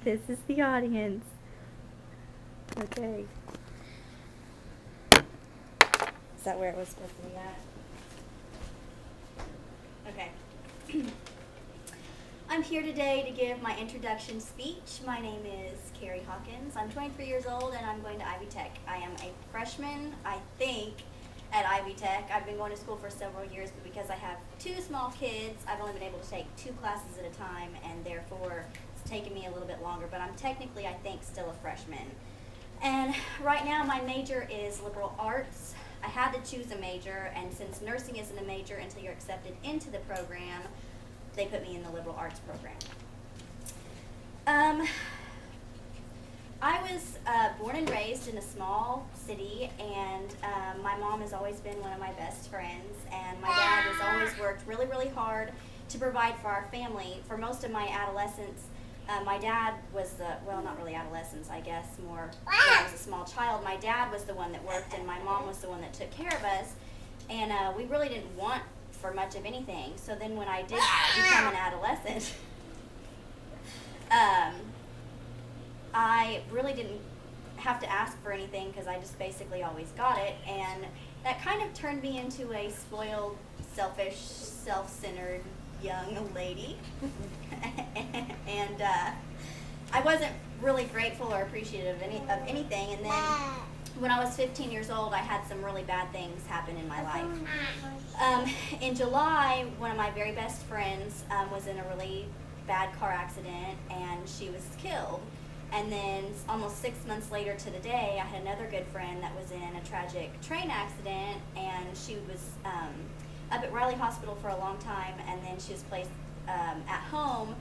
This is the audience. Okay. Is that where it was supposed to be at? Okay. I'm here today to give my introduction speech. My name is Keri Hawkins. I'm 23 years old and I'm going to Ivy Tech. I am a freshman, I think, at Ivy Tech. I've been going to school for several years, but because I have two small kids, I've only been able to take 2 classes at a time, and therefore it's taken me a little bit longer, but I'm technically, I think, still a freshman. And right now my major is liberal arts. I had to choose a major, and since nursing isn't a major until you're accepted into the program, they put me in the liberal arts program. I was born and raised in a small city, and my mom has always been one of my best friends, and my dad has always worked really, really hard to provide for our family. For most of my adolescence, my dad was well, not really adolescence, I guess, more when I was a small child. My dad was the one that worked, and my mom was the one that took care of us, and we really didn't want for much of anything. So then when I did become an adolescent, I really didn't have to ask for anything because I just basically always got it, and that kind of turned me into a spoiled, selfish, self-centered young lady. And I wasn't really grateful or appreciative of anything, and then when I was 15 years old, I had some really bad things happen in my life. In July, one of my very best friends was in a really bad car accident, and she was killed. And then almost 6 months later to the day, I had another good friend that was in a tragic train accident, and she was up at Riley Hospital for a long time, and then she was placed at home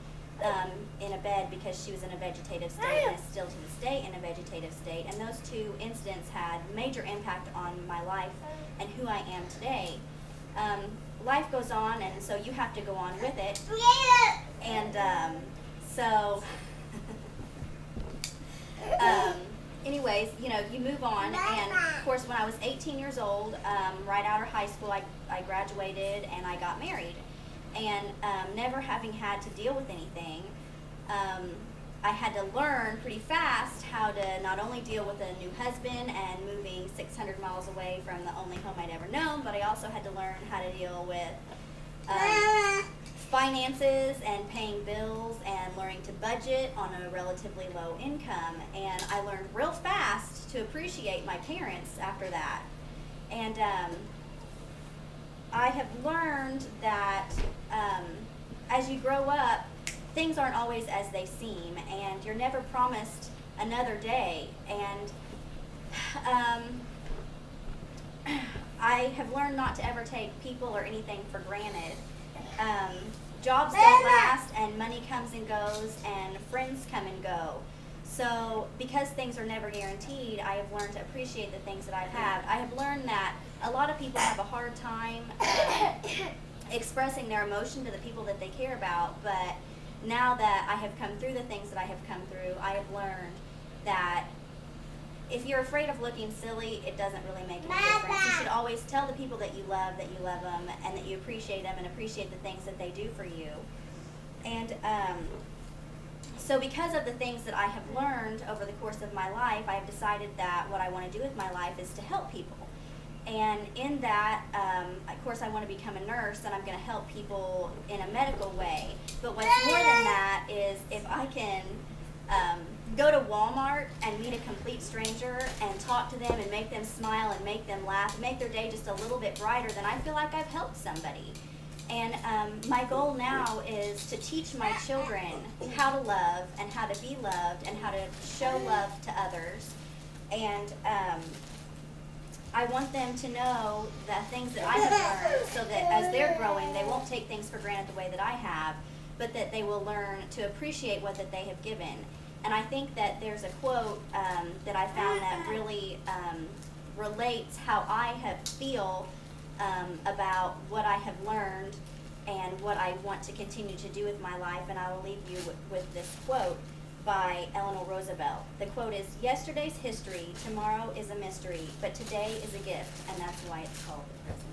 in a bed because she was in a vegetative state, and is still to this day in a vegetative state. And those 2 incidents had major impact on my life and who I am today. Life goes on, and so you have to go on with it. And so anyways, you move on, and of course when I was 18 years old, right out of high school, I graduated and I got married. And never having had to deal with anything, I had to learn pretty fast how to not only deal with a new husband and moving 600 miles away from the only home I'd ever known, but I also had to learn how to deal with finances and paying bills and learning to budget on a relatively low income. And I learned real fast to appreciate my parents after that. And I have learned that as you grow up, things aren't always as they seem, and you're never promised another day. And I have learned not to ever take people or anything for granted. Jobs don't last, and money comes and goes, and friends come and go. So because things are never guaranteed, I have learned to appreciate the things that I have. I have learned that a lot of people have a hard time expressing their emotion to the people that they care about, but now that I have come through the things that I have come through, I have learned that if you're afraid of looking silly, it doesn't really make any difference. You should always tell the people that you love them and that you appreciate them and appreciate the things that they do for you. And so because of the things that I have learned over the course of my life, I have decided that what I want to do with my life is to help people. And in that, of course, I want to become a nurse, and I'm going to help people in a medical way. But what's more than that is if I can go to Walmart and meet a complete stranger and talk to them and make them smile and make them laugh, make their day just a little bit brighter, then I feel like I've helped somebody. And my goal now is to teach my children how to love and how to be loved and how to show love to others. And I want them to know the things that I have learned so that as they're growing, they won't take things for granted the way that I have, but that they will learn to appreciate what that they have given. And I think that there's a quote that I found that really relates how I feel about what I have learned and what I want to continue to do with my life. And I will leave you with this quote by Eleanor Roosevelt. The quote is, "Yesterday's history, tomorrow is a mystery, but today is a gift, and that's why it's called the present."